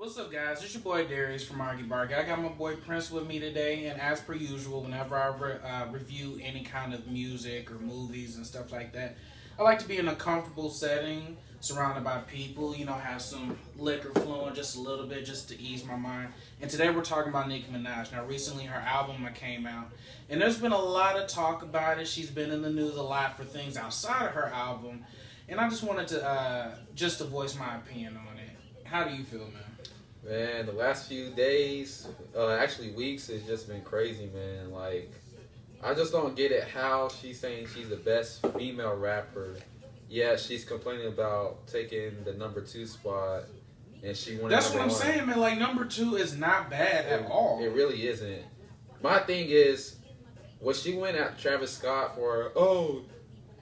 What's up, guys? It's your boy Darius from Argy Bargy. I got my boy Prince with me today, and as per usual, whenever I review any kind of music or movies and stuff like that, I like to be in a comfortable setting, surrounded by people, have some liquor flowing just a little bit just to ease my mind. And today we're talking about Nicki Minaj. Now, recently her album came out, and there's been a lot of talk about it. She's been in the news a lot for things outside of her album, and I just wanted to just to voice my opinion on it. How do you feel, man? Man, the last few days, actually weeks, it's just been crazy, man. Like, I just don't get it how she's saying she's the best female rapper. Yeah, she's complaining about taking the #2 spot, and she wanted. That's what I'm saying, man. Like, #2 is not bad at all. It really isn't. My thing is, when she went at Travis Scott for,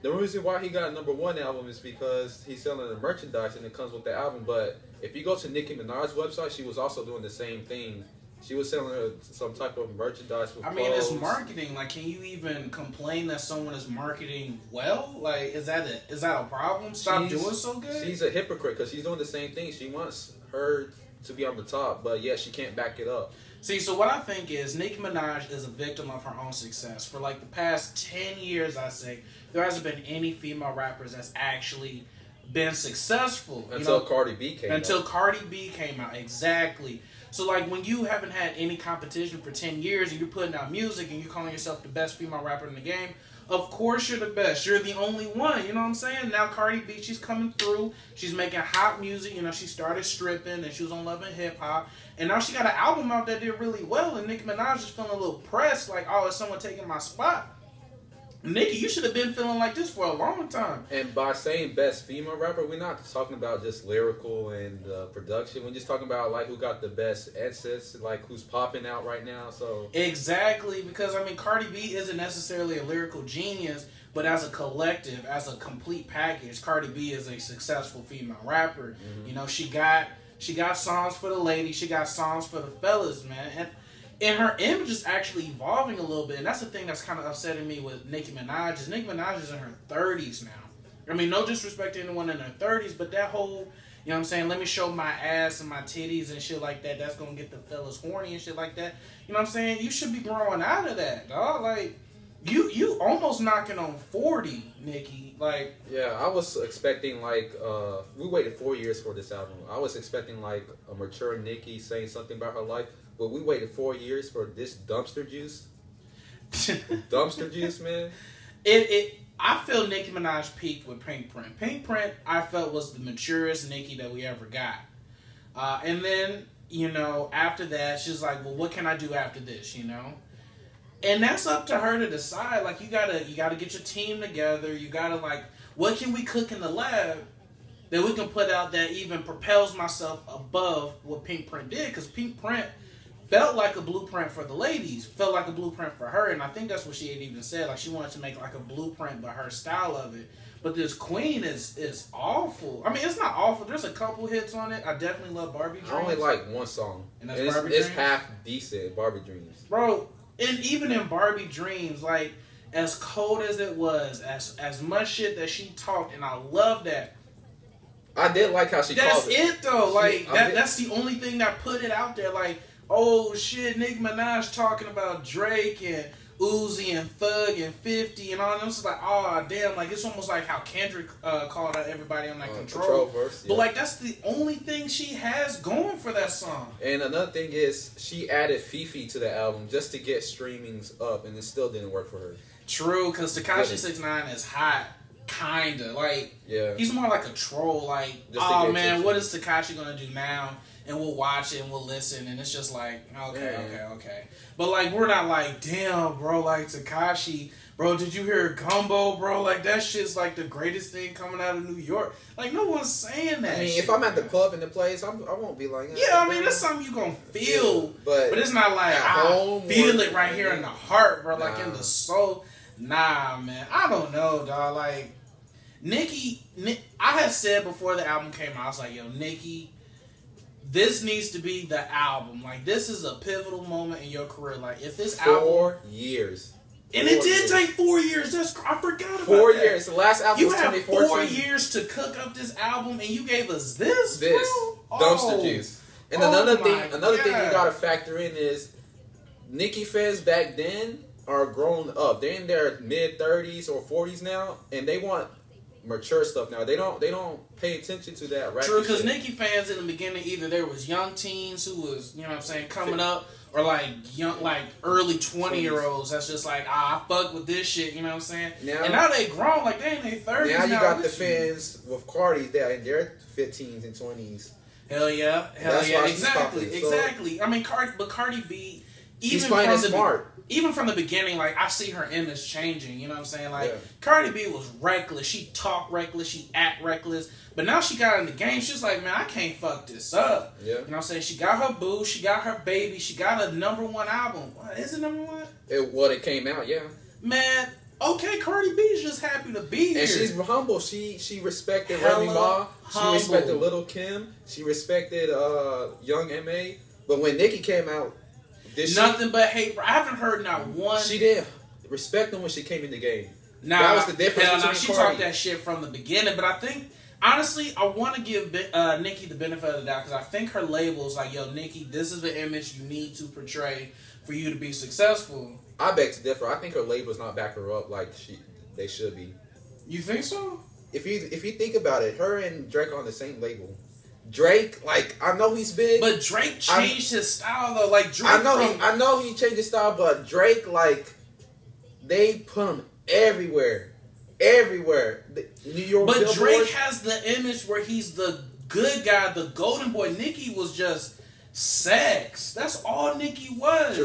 the reason why he got a #1 album is because he's selling the merchandise and it comes with the album. But if you go to Nicki Minaj's website, she was also doing the same thing. She was selling some type of merchandise with clothes. It's marketing. Like, can you even complain that someone is marketing well? Like, is that a problem? Stop doing so good? She's a hypocrite because she's doing the same thing. She wants her to be on the top, but yet she can't back it up. See, so what I think is Nicki Minaj is a victim of her own success. For like the past 10 years, I say, there hasn't been any female rappers that's actually been successful. Until Cardi B came out. Until Cardi B came out, exactly. So like when you haven't had any competition for 10 years and you're putting out music and you're calling yourself the best female rapper in the game, of course you're the best. You're the only one. You know what I'm saying? Now Cardi B, she's coming through. She's making hot music. She started stripping and she was on Love and Hip Hop. And now she got an album out that did really well. And Nicki Minaj is feeling a little pressed, like, oh, is someone taking my spot? Nicki, you should have been feeling like this for a long time. And by saying best female rapper, we're not talking about just lyrical and production. We're just talking about like who got the best assets, like who's popping out right now. So exactly, because Cardi B isn't necessarily a lyrical genius, but as a collective, as a complete package, Cardi B is a successful female rapper. Mm-hmm. She got songs for the ladies, she got songs for the fellas, man. And her image is actually evolving a little bit. And that's the thing that's kind of upsetting me with Nicki Minaj. Is Nicki Minaj is in her 30s now. No disrespect to anyone in their 30s, but that whole, let me show my ass and my titties and shit like that, that's going to get the fellas horny and shit like that. You should be growing out of that, dog. Like, you almost knocking on 40, Nicki. Like, yeah, I was expecting, we waited 4 years for this album. I was expecting, a mature Nicki saying something about her life. But we waited 4 years for this dumpster juice. Dumpster juice, man. I feel Nicki Minaj peaked with Pink Print. Pink Print, I felt, was the maturest Nicki that we ever got. And then, after that, she's like, well, what can I do after this, And that's up to her to decide. Like, you gotta get your team together. You gotta, what can we cook in the lab that we can put out that even propels myself above what Pink Print did? Because Pink Print felt like a blueprint for the ladies, felt like a blueprint for her, and I think that's what she had even said. Like, she wanted to make like a blueprint, but her style of it. But this Queen is awful. It's not awful. There's a couple hits on it. I definitely love Barbie Dreams. I only like one song, and that's Barbie Dreams? It's half decent, Barbie Dreams. Bro, and even in Barbie Dreams, like, as cold as it was, as much shit that she talked, and I love that. I did like how she That's called it. It, though. Like, that's the only thing that put it out there. Like, oh shit, Nicki Minaj talking about Drake and Uzi and Thug and 50 and all that. It's like, oh damn, like it's almost like how Kendrick called out everybody on that Control verse. Yeah. But that's the only thing she has going for that song. And another thing is she added Fifi to the album just to get streamings up, and it still didn't work for her. True, because Tekashi 6ix9ine is hot. Kinda. Like, yeah. He's more like a troll. Like, oh man, what is Tekashi gonna do now? And we'll watch it and we'll listen, and it's just like, okay. But like, we're not like, damn, bro, like Tekashi, bro, did you hear Gumbo, bro? Like, that shit's like the greatest thing coming out of New York. Like, no one's saying that. If I'm at the club in the place, I won't be like, yeah, that's something you gonna feel, but it's not like I feel it right here in the heart, bro, like in the soul. Nah, man, I don't know, dog. Like, Nicki, I had said before the album came out, I was like, yo, Nicki, this needs to be the album. Like, this is a pivotal moment in your career. Like, if this album... 4 years. And it did take 4 years. I forgot about that. 4 years. The last album was 2014. You had 4 years to cook up this album, and you gave us this, bro? Dumpster juice. And another thing you gotta factor in is Nicki fans back then are grown up. They're in their mid-30s or 40s now, and they want mature stuff now. They don't pay attention to that. True, because Nicki fans in the beginning, either there was young teens who was, you know what I'm saying, coming up, or like young, like early 20-year-olds that's just like, I fuck with this shit, you know what I'm saying? And now they grown, like they in their 30s now. Now you got the fans with Cardi that in their 15s and 20s. Hell yeah, exactly. I mean, Cardi B, she's playing smart. Even from the beginning, like, I see her image changing, you know what I'm saying? Like, Cardi B was reckless. She talked reckless. She act reckless. But now she got in the game. She's like, man, I can't fuck this up. Yeah. You know what I'm saying? She got her boo. She got her baby. She got a #1 album. What, is it #1? It came out, yeah. Man, okay, Cardi B's just happy to be here. And she's humble. She respected Remy Ma. She respected Lil' Kim. She respected Young M.A. But when Nicki came out, nothing but hate. I haven't heard not one. She didn't respect them when she came in the game. Nah, that was the difference. She talked that shit from the beginning. But I think, honestly, I want to give Nicki the benefit of the doubt because I think her label's like, yo, Nicki, this is the image you need to portray for you to be successful. I beg to differ. I think her label's not back her up like they should be. You think so? If you think about it, her and Drake are on the same label. Drake, like, I know he's big, but Drake changed his style though. Like Drake, I know he changed his style, but Drake, like, they put him everywhere. New York, but Billboard. Drake has the image where he's the good guy, the golden boy. Nicki was just sex. That's all Nicki was.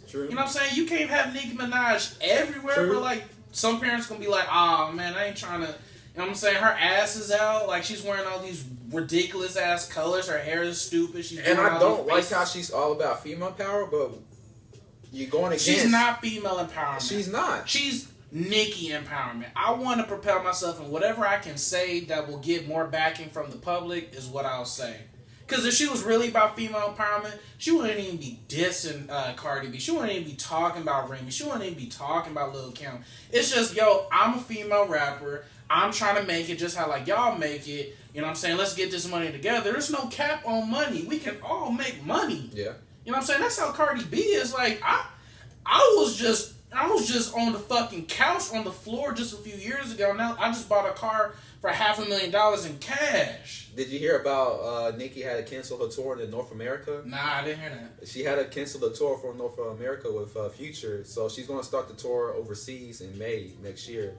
True. You know what I'm saying? You can't have Nicki Minaj everywhere, but like some parents gonna be like, oh man, I ain't trying to. You know what I'm saying? Her ass is out. Like, she's wearing all these ridiculous ass colors. Her hair is stupid. And I don't like how she's all about female power, but you're going against. She's not female empowerment. She's not. She's Nicki empowerment. I want to propel myself, and whatever I can say that will get more backing from the public is what I'll say. Because if she was really about female empowerment, she wouldn't even be dissing Cardi B. She wouldn't even be talking about Remy. She wouldn't even be talking about Lil' Kim. It's just, yo, I'm a female rapper. I'm trying to make it just how, like, y'all make it. You know what I'm saying? Let's get this money together. There's no cap on money. We can all make money. Yeah. You know what I'm saying? That's how Cardi B is. Like, I was just on the fucking couch on the floor just a few years ago. Now I just bought a car for $500,000 in cash. Did you hear about Nicki had to cancel her tour in North America? Nah, I didn't hear that. She had to cancel the tour for North America with Future. So she's going to start the tour overseas in May next year.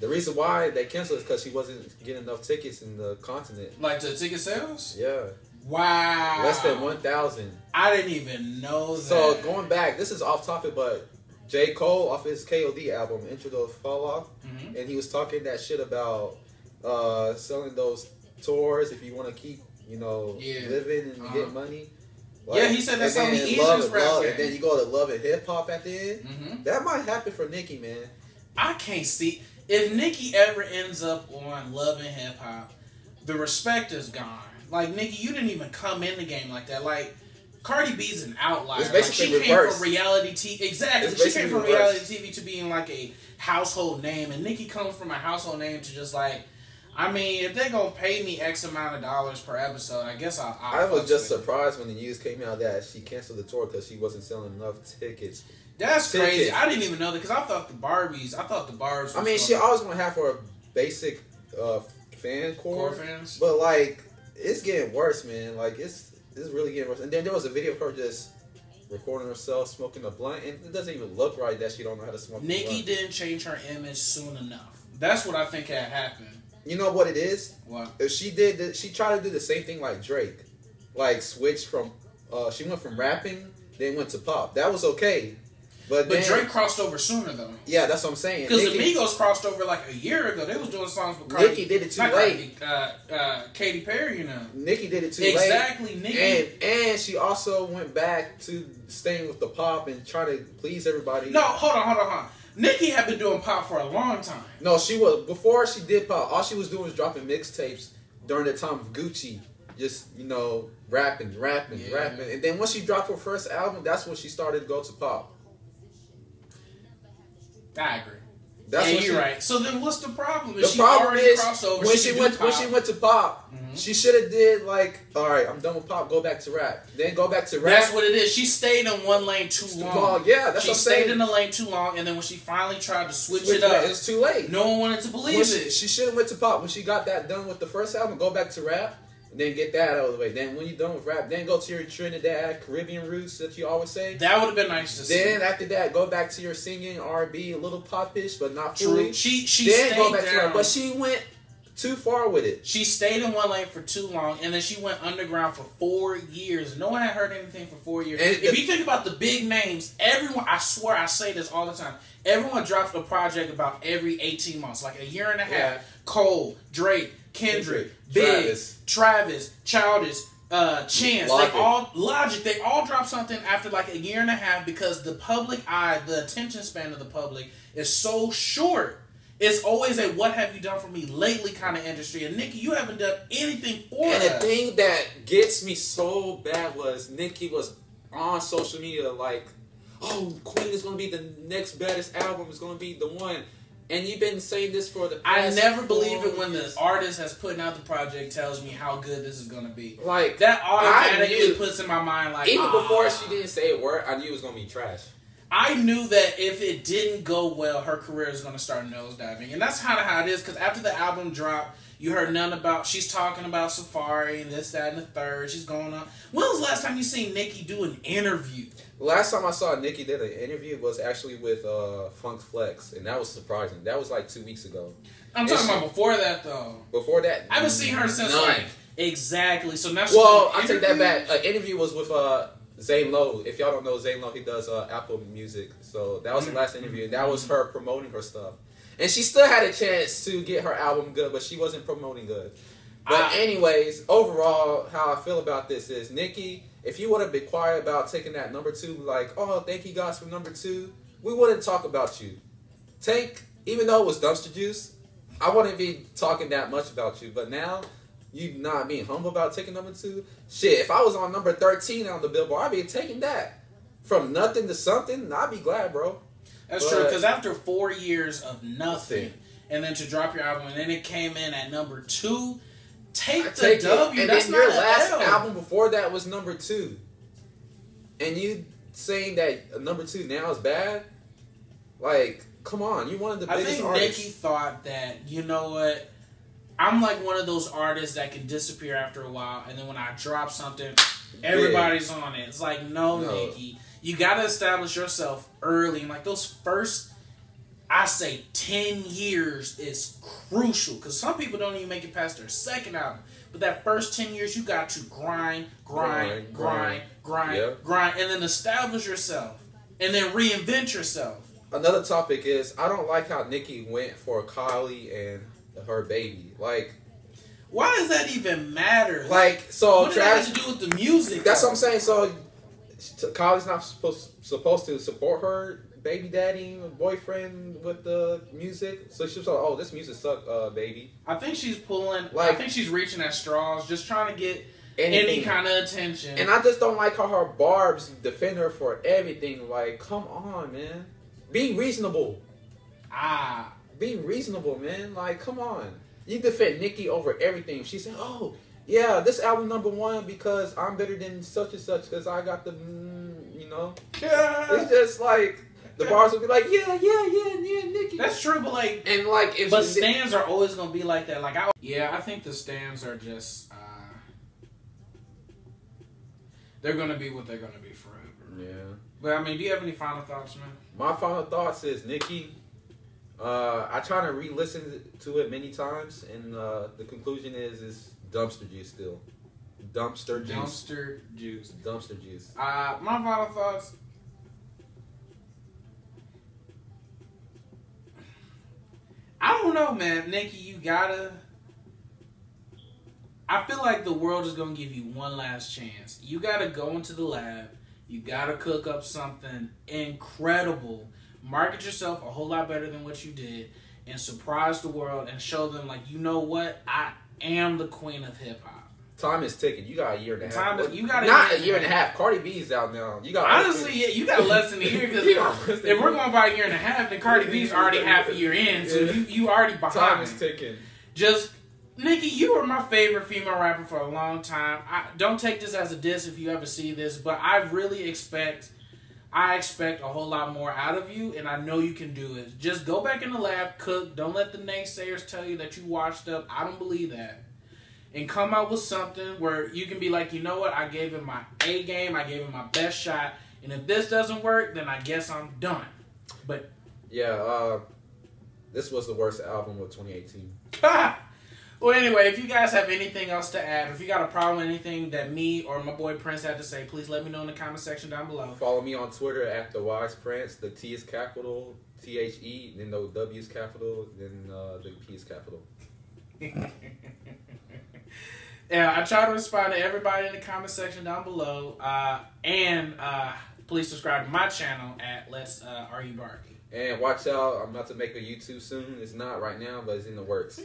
The reason why they canceled is because she wasn't getting enough tickets in the continent. Like the ticket sales? Yeah. Wow. Less than 1,000. I didn't even know that. So going back, this is off topic, but J. Cole off his KOD album, Intro to Fall Off, and he was talking that shit about selling those tours if you want to keep, living and get money. Like, yeah, he said that's how he is his rap game. And then you go to Love and Hip Hop at the end. That might happen for Nicki, man. I can't see. If Nicki ever ends up on Love and Hip Hop, the respect is gone. Like, Nicki, you didn't even come in the game like that. Like, Cardi B's an outlier. It's basically like, she came from reality TV. Exactly. She came from reality TV to being like a household name. And Nicki comes from a household name to just like, I mean, if they're going to pay me X amount of dollars per episode, I guess I'll I was just surprised when the news came out that she canceled the tour because she wasn't selling enough tickets. That's crazy. I didn't even know that because I thought the Barbs. I mean, she always going to have her basic fan core fans. But, like, it's getting worse, man. Like, it's really getting worse. And then there was a video of her just recording herself smoking a blunt, and it doesn't even look right that she don't know how to smoke a blunt. Nicki didn't change her image soon enough. That's what I think had happened. You know what it is? What? If she tried to do the same thing like Drake. Like, switch from, she went from rapping, then went to pop. That was okay. But Drake crossed over sooner, though. Yeah, that's what I'm saying. Because the Migos crossed over like a year ago. They was doing songs with Cardi. Nicki did it too late. Katy Perry, you know. Nicki did it too late. Exactly, Nicki. And she also went back to staying with the pop and trying to please everybody. No, hold on. Nicki had been doing pop for a long time. No, she was. Before she did pop, all she was doing was dropping mixtapes during the time of Gucci. Just, rapping. And then once she dropped her first album, that's when she started to go to pop. I agree. That's yeah, what you're right. So then, what's the problem? The problem is when she went to pop, she should have did like, all right, I'm done with pop, go back to rap. Then go back to rap. That's what it is. She stayed in one lane too long. Yeah, that's what I'm saying. She stayed in the lane too long, and then when she finally tried to switch it up, it's too late. No one wanted to believe it. She should have went to pop when she got that done with the first album. Go back to rap. Then get that out of the way. Then when you're done with rap, then go to your Trinidad, Caribbean roots that you always say. That would have been nice to see. Then after that, go back to your singing R&B, a little popish, but not fully. True. She then stayed go back down. to rap. But she went too far with it. She stayed in one lane for too long, and then she went underground for 4 years. No one had heard anything for 4 years. And if you think about the big names, everyone, I swear I say this all the time, everyone drops a project about every 18 months, like a year and a half. Yeah. Cole, Drake, Kendrick, Big, Travis, Childish, Chance, Logic, they all drop something after like a year and a half because the public eye, the attention span of the public is so short. It's always a "what have you done for me lately" kind of industry. And Nicki, you haven't done anything for us. And the thing that gets me so bad was Nicki was on social media like, "Oh, Queen is going to be the next baddest album. It's going to be the one." And you've been saying this for the past I never believe it when the artist has put out the project tells me how good this is going to be. Like that automatically puts in my mind like even before she didn't say a word, I knew it was going to be trash. I knew that if it didn't go well, her career is going to start nosediving. And that's kind of how it is, because after the album dropped, you heard none about, she's talking about Safari and this, that, and the third. She's going on. When was the last time you seen Nicki do an interview? Last time I saw Nicki did an interview was actually with Funk Flex, and that was surprising. That was like 2 weeks ago. I'm talking about before that, though. Before that? I haven't seen her since, like, exactly. So now I take that back. An interview was with Zane Lowe. If y'all don't know Zane Lowe, he does Apple Music. So that was the last interview. And that was her promoting her stuff. And she still had a chance to get her album good, but she wasn't promoting good. But anyways, overall, how I feel about this is, Nicki, if you would have been quiet about taking that number 2, like, oh, thank you guys for number 2, we wouldn't talk about you. Even though it was dumpster juice, I wouldn't be talking that much about you. But now, you not being humble about taking number 2? Shit, if I was on number 13 on the Billboard, I'd be taking that. From nothing to something, I'd be glad, bro. That's true, because after 4 years of nothing, and then to drop your album, and then it came in at number 2, take the W. And that's then not your last L. album before that was number 2. And you saying that number 2 now is bad? Like, come on, you one of the biggest artists. I think Nicki thought that, you know what, I'm like one of those artists that can disappear after a while, and then when I drop something, everybody's on it. It's like, no, Nicki. You got to establish yourself early. And like those first, I say 10 years is crucial. Because some people don't even make it past their second album. But that first 10 years, you got to grind. And then establish yourself. And then reinvent yourself. Another topic is, I don't like how Nicki went for Kylie and her baby. Like, why does that even matter? Like, so what does that have to do with the music? That's what I'm saying. So Kylie's not supposed to support her baby daddy, boyfriend with the music. So she's like, "Oh, this music sucks, baby." I think she's pulling. Like, I think she's reaching at straws, just trying to get any kind of attention. And I just don't like how her barbs defend her for everything. Like, come on, man, be reasonable. Be reasonable, man. Like, come on. You defend Nicki over everything. She said, "Oh, yeah, this album number 1 because I'm better than such and such because I got the, you know." Yeah. It's just like the bars will be like, yeah, Nicki. That's true, but like, and like, but stands are always gonna be like that. Like, I think the stands are just, they're gonna be what they're gonna be forever. Yeah. But I mean, do you have any final thoughts, man? My final thoughts is Nicki. I try to re-listen to it many times, and the conclusion is dumpster juice still. Dumpster juice. My final thoughts. I don't know, man. Nicki, you gotta. I feel like the world is gonna give you one last chance. You gotta go into the lab. You gotta cook up something incredible. Market yourself a whole lot better than what you did, and surprise the world and show them, like, you know what? I am the queen of hip hop. Time is ticking. You got a year and a half. You got not a year and a half. Cardi B's out now. You got honestly, yeah, you got less than a year because if we're going by a year and a half, then Cardi B's already half a year in, so you already behind. Time is ticking. Just Nicki, you were my favorite female rapper for a long time. Don't take this as a diss if you ever see this, but I expect a whole lot more out of you, and I know you can do it. Just go back in the lab, cook. Don't let the naysayers tell you that you washed up. I don't believe that. And come out with something where you can be like, you know what? I gave him my A game. I gave him my best shot. And if this doesn't work, then I guess I'm done. But yeah, this was the worst album of 2018. Well, anyway, if you guys have anything else to add, if you got a problem with anything that me or my boy Prince had to say, please let me know in the comment section down below. Follow me on Twitter at The Wise Prince. The T is capital, THE, then the W is capital, then the P is capital. Yeah, I try to respond to everybody in the comment section down below. And please subscribe to my channel at Let's Argue Barky. And watch out, I'm about to make a YouTube soon. It's not right now, but it's in the works.